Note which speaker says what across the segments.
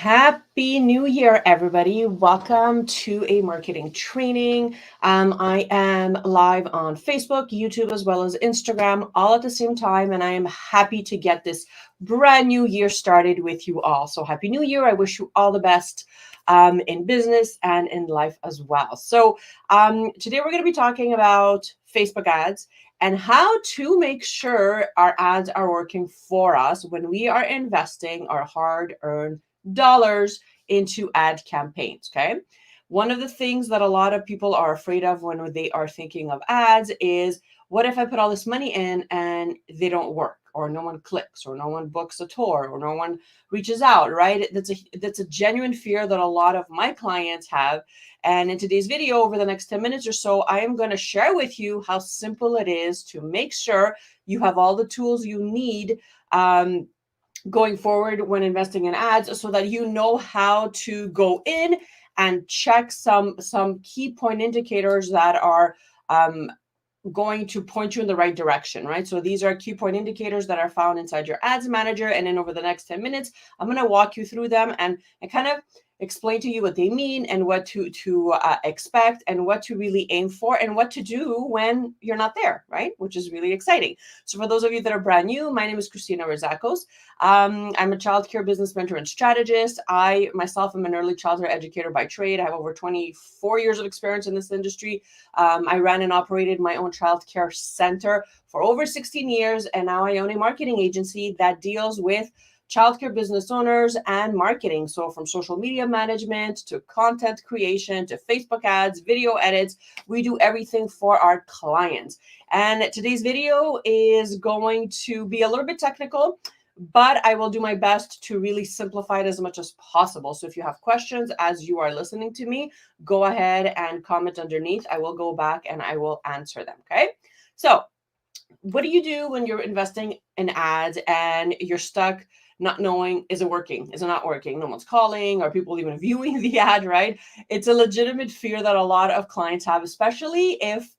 Speaker 1: Happy New Year, everybody. Welcome to a marketing training. I am live on Facebook, YouTube, as well as Instagram, all at the same time. And I am happy to get this brand new year started with you all. So, Happy New Year. I wish you all the best in business and in life as well. So, today we're going to be talking about Facebook ads and how to make sure our ads are working for us when we are investing our hard earned dollars into ad campaigns. Okay. One of the things that a lot of people are afraid of when they are thinking of ads is, what if I put all this money in and they don't work, or no one clicks, or no one books a tour, or no one reaches out, right? That's a genuine fear that a lot of my clients have. And in today's video, over the next 10 minutes or so, I am going to share with you how simple it is to make sure you have all the tools you need going forward when investing in ads, so that you know how to go in and check some key point indicators that are going to point you in the right direction, right? So these are key point indicators that are found inside your ads manager. And then over the next 10 minutes, I'm going to walk you through them and kind of explain to you what they mean and what to expect and what to really aim for and what to do when you're not there, right? Which is really exciting. So for those of you that are brand new, my name is Christina Rizakos. I'm a childcare business mentor and strategist. I myself am an early childhood educator by trade. I have over 24 years of experience in this industry. I ran and operated my own childcare center for over 16 years, and now I own a marketing agency that deals with childcare business owners and marketing. So from social media management to content creation to Facebook ads, video edits, we do everything for our clients. And today's video is going to be a little bit technical, but I will do my best to really simplify it as much as possible. So if you have questions as you are listening to me, go ahead and comment underneath. I will go back and I will answer them. Okay. So what do you do when you're investing in ads and you're stuck not knowing, is it working? Is it not working? No one's calling, or people even viewing the ad, right? It's a legitimate fear that a lot of clients have, especially if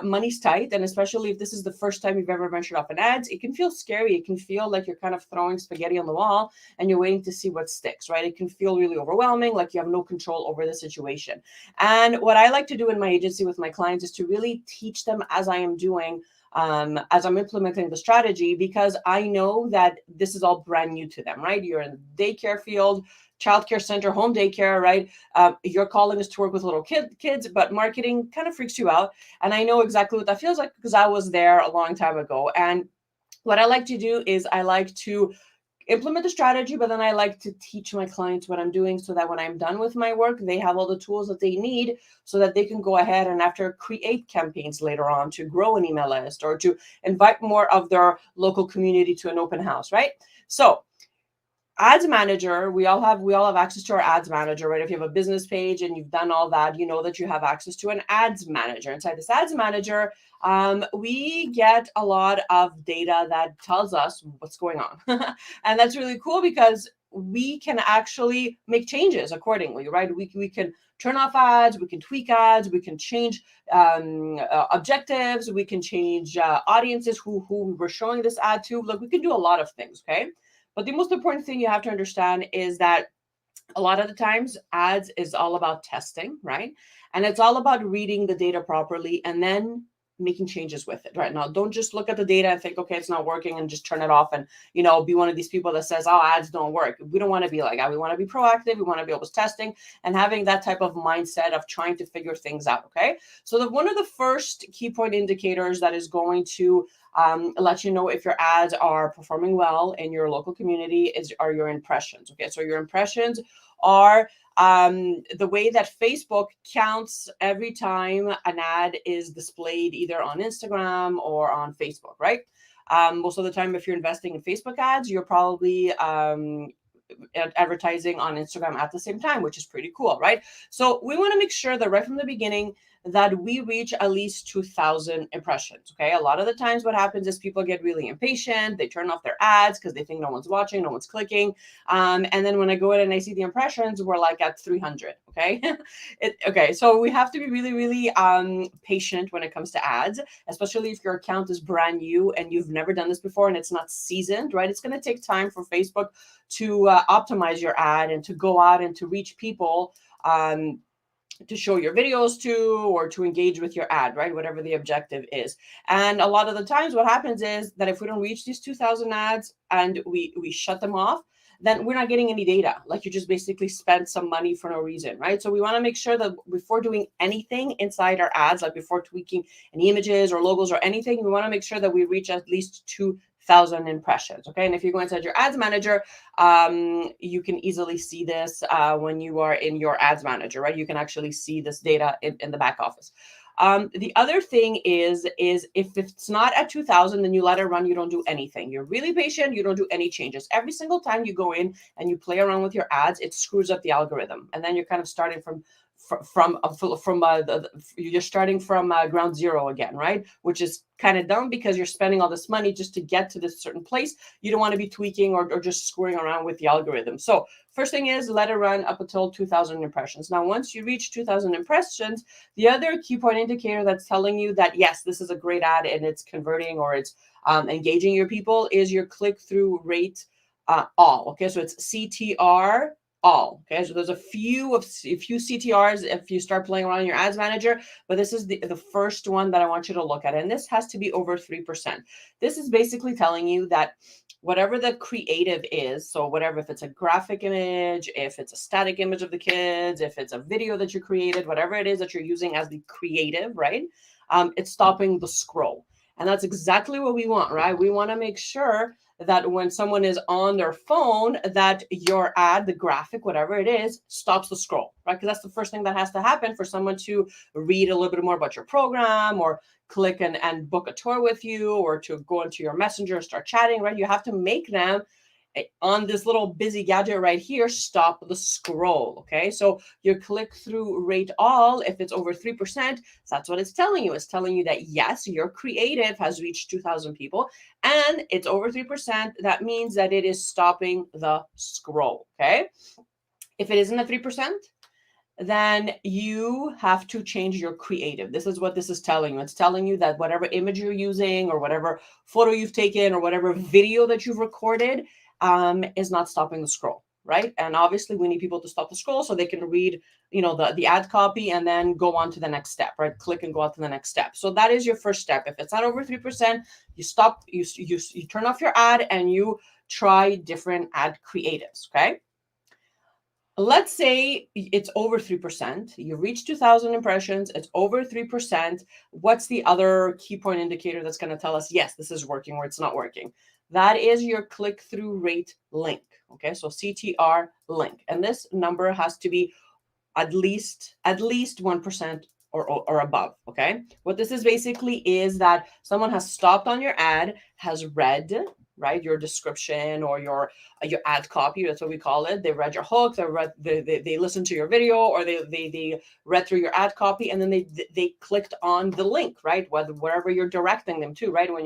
Speaker 1: money's tight, and especially if this is the first time you've ever ventured off an ads. It can feel scary. It can feel like you're kind of throwing spaghetti on the wall and you're waiting to see what sticks, right? It can feel really overwhelming, like you have no control over the situation. And what I like to do in my agency with my clients is to really teach them as I am doing, as I'm implementing the strategy, because I know that this is all brand new to them, right? You're in the daycare field, childcare center, home daycare, right? Your calling is to work with little kids, but marketing kind of freaks you out. And I know exactly what that feels like because I was there a long time ago. And what I like to do is I like to implement the strategy, but then I like to teach my clients what I'm doing so that when I'm done with my work, they have all the tools that they need so that they can go ahead and after create campaigns later on to grow an email list or to invite more of their local community to an open house, right? So ads manager, we all have access to our ads manager, right? If you have a business page and you've done all that, you know that you have access to an ads manager. Inside this ads manager, we get a lot of data that tells us what's going on. And that's really cool because we can actually make changes accordingly, right? We can turn off ads, we can tweak ads, we can change objectives, we can change audiences who we're showing this ad to. Look, we can do a lot of things, okay? But the most important thing you have to understand is that a lot of the times ads is all about testing, right? And it's all about reading the data properly and then making changes with it. Right now, don't just look at the data and think, okay, it's not working, and just turn it off and be one of these people that says, oh, ads don't work. We don't want to be like that. We want to be proactive. We want to be always testing and having that type of mindset of trying to figure things out. Okay, so one of the first key point indicators that is going to let you know if your ads are performing well in your local community are your impressions. Okay, so your impressions are the way that Facebook counts every time an ad is displayed either on Instagram or on Facebook, right? Most of the time, if you're investing in Facebook ads, you're probably advertising on Instagram at the same time, which is pretty cool, right? So we want to make sure that right from the beginning that we reach at least 2,000 impressions. Okay. A lot of the times what happens is people get really impatient. They turn off their ads because they think no one's watching, no one's clicking. And then when I go in and I see the impressions, we're like at 300. Okay. Okay. So we have to be really, really patient when it comes to ads, especially if your account is brand new and you've never done this before and it's not seasoned, right? It's going to take time for Facebook to optimize your ad and to go out and to reach people to show your videos to, or to engage with your ad, right? Whatever the objective is. And a lot of the times what happens is that if we don't reach these 2,000 ads and we shut them off, then we're not getting any data. Like you just basically spent some money for no reason, right? So we want to make sure that before doing anything inside our ads, like before tweaking any images or logos or anything, we want to make sure that we reach at least 2,000 impressions. Okay. And if you go inside your ads manager, you can easily see this when you are in your ads manager, right? You can actually see this data in the back office. The other thing is if it's not at 2,000, then you let it run. You don't do anything. You're really patient. You don't do any changes. Every single time you go in and you play around with your ads, it screws up the algorithm. And then you're kind of starting you're starting from ground zero again, right? Which is kind of dumb because you're spending all this money just to get to this certain place. You don't want to be tweaking or just screwing around with the algorithm. So first thing is let it run up until 2,000 impressions. Now, once you reach 2,000 impressions, the other key point indicator that's telling you that, yes, this is a great ad and it's converting or it's engaging your people is your click-through rate all. Okay, so it's CTR all. Okay, so there's a few CTRs if you start playing around in your ads manager, but this is the first one that I want you to look at, and this has to be over 3%. This is basically telling you that whatever the creative is, so whatever, if it's a graphic image, if it's a static image of the kids, if it's a video that you created, whatever it is that you're using as the creative, right? It's stopping the scroll. And that's exactly what we want, right? We want to make sure that when someone is on their phone, that your ad, the graphic, whatever it is, stops the scroll, right? Because that's the first thing that has to happen for someone to read a little bit more about your program or click and book a tour with you or to go into your messenger and start chatting, right? You have to make them on this little busy gadget right here, stop the scroll. Okay, so your click-through rate all, if it's over 3%, that's what it's telling you. It's telling you that yes, your creative has reached 2,000 people and it's over 3%. That means that it is stopping the scroll. Okay, if it isn't at 3%, then you have to change your creative. This is what this is telling you. It's telling you that whatever image you're using or whatever photo you've taken or whatever video that you've recorded is not stopping the scroll, right? And obviously we need people to stop the scroll so they can read, the ad copy and then go on to the next step, right? Click and go on to the next step. So that is your first step. If it's not over 3%, you stop, you turn off your ad and you try different ad creatives, okay? Let's say it's over 3%. You reach 2,000 impressions. It's over 3%. What's the other key point indicator that's going to tell us, yes, this is working or it's not working? That is your click-through rate link. Okay, so CTR link. And this number has to be at least 1% or above. Okay, what this is basically is that someone has stopped on your ad, has read, right, your description or your ad copy. That's what we call it. They read your hook. They listened to your video, or they read through your ad copy, and then they clicked on the link, right? Wherever you're directing them to, right? When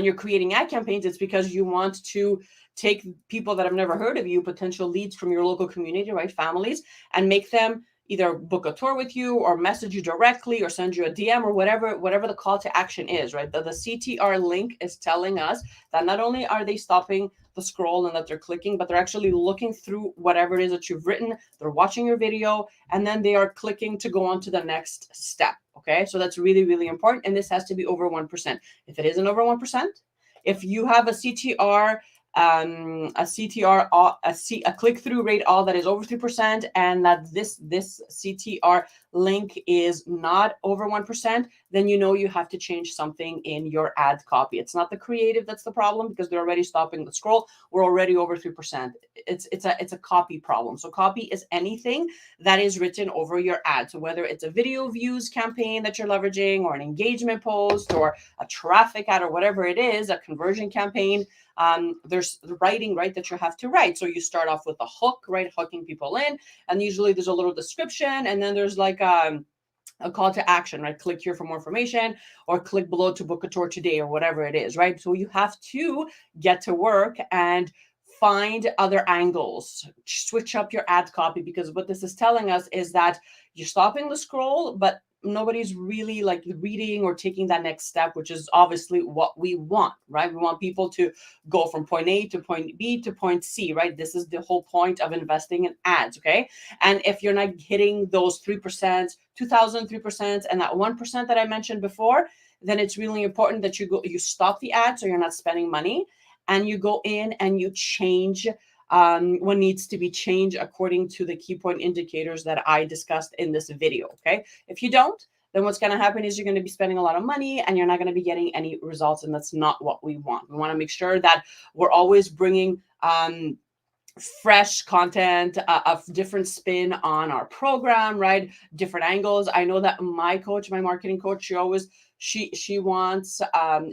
Speaker 1: you're creating ad campaigns, it's because you want to take people that have never heard of you, potential leads from your local community, right, families, and make them either book a tour with you or message you directly or send you a DM or whatever the call to action is, right? The CTR link is telling us that not only are they stopping the scroll and that they're clicking, but they're actually looking through whatever it is that you've written. They're watching your video and then they are clicking to go on to the next step. Okay, so that's really, really important. And this has to be over 1%. If it isn't over 1%, if you have a CTR, a click-through rate all that is over 3%, and that this CTR link is not over 1%, then you know you have to change something in your ad copy. It's not the creative that's the problem, because they're already stopping the scroll. We're already over 3%. It's a copy problem. So copy is anything that is written over your ad. So whether it's a video views campaign that you're leveraging, or an engagement post, or a traffic ad, or whatever it is, a conversion campaign, there's the writing, right, that you have to write. So you start off with a hook, right, hooking people in, and usually there's a little description, and then there's like a call to action, right? Click here for more information, or click below to book a tour today, or whatever it is, right? So you have to get to work and find other angles, switch up your ad copy, because what this is telling us is that you're stopping the scroll, but nobody's really like reading or taking that next step, which is obviously what we want, right? We want people to go from point A to point B to point C, right? This is the whole point of investing in ads, okay? And if you're not hitting those 3%, 3%, and that 1% that I mentioned before, then it's really important that you stop the ad so you're not spending money, and you go in and you change what needs to be changed according to the key point indicators that I discussed in this video, okay? If you don't, then what's going to happen is you're going to be spending a lot of money and you're not going to be getting any results, and that's not what we want. We want to make sure that we're always bringing fresh content, of different spin on our program, right? Different angles. I know that my marketing coach, she wants,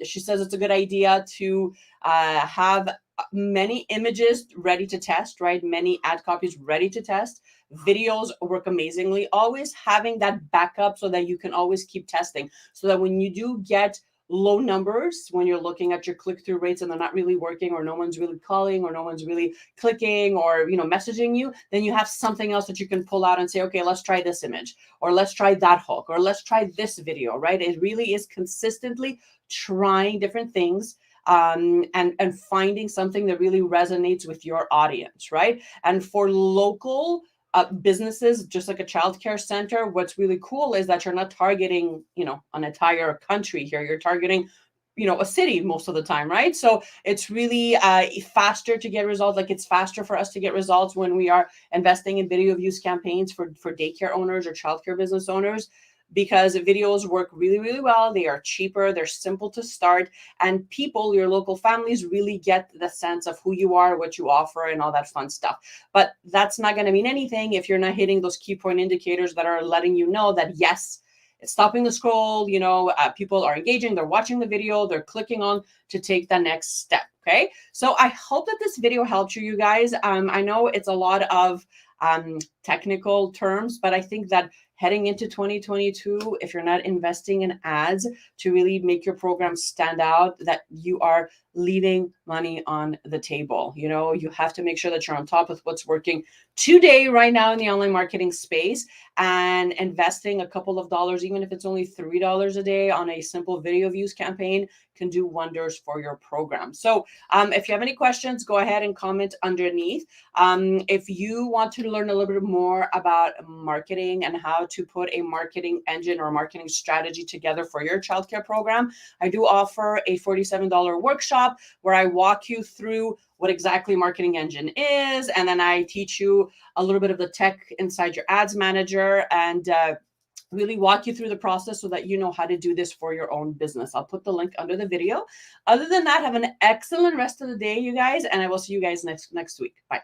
Speaker 1: she says it's a good idea to have many images ready to test, right? Many ad copies ready to test. Videos work amazingly. Always having that backup so that you can always keep testing, so that when you do get low numbers, when you're looking at your click-through rates and they're not really working, or no one's really calling, or no one's really clicking, or messaging you, then you have something else that you can pull out and say, okay, let's try this image, or let's try that hook, or let's try this video, right? It really is consistently trying different things, and finding something that really resonates with your audience, right? And for local businesses, just like a childcare center, what's really cool is that you're not targeting, an entire country here. You're targeting, a city most of the time, right? So it's really faster to get results. Like, it's faster for us to get results when we are investing in video views campaigns for daycare owners or childcare business owners, because videos work really, really well. They are cheaper, they're simple to start, and people, your local families, really get the sense of who you are, what you offer, and all that fun stuff. But that's not going to mean anything if you're not hitting those key point indicators that are letting you know that, yes, it's stopping the scroll, people are engaging, they're watching the video, they're clicking on to take the next step. Okay, so I hope that this video helped you guys. I know it's a lot of technical terms, but I think that heading into 2022, if you're not investing in ads to really make your program stand out, that you are leaving money on the table. You have to make sure that you're on top of what's working today, right now, in the online marketing space, and investing a couple of dollars, even if it's only $3 a day, on a simple video views campaign can do wonders for your program. So if you have any questions, go ahead and comment underneath. If you want to learn a little bit more about marketing and how to put a marketing engine or marketing strategy together for your childcare program, I do offer a $47 workshop where I walk you through what exactly marketing engine is, and then I teach you a little bit of the tech inside your ads manager, and really walk you through the process so that you know how to do this for your own business. I'll put the link under the video. Other than that, have an excellent rest of the day, you guys, and I will see you guys next week. Bye.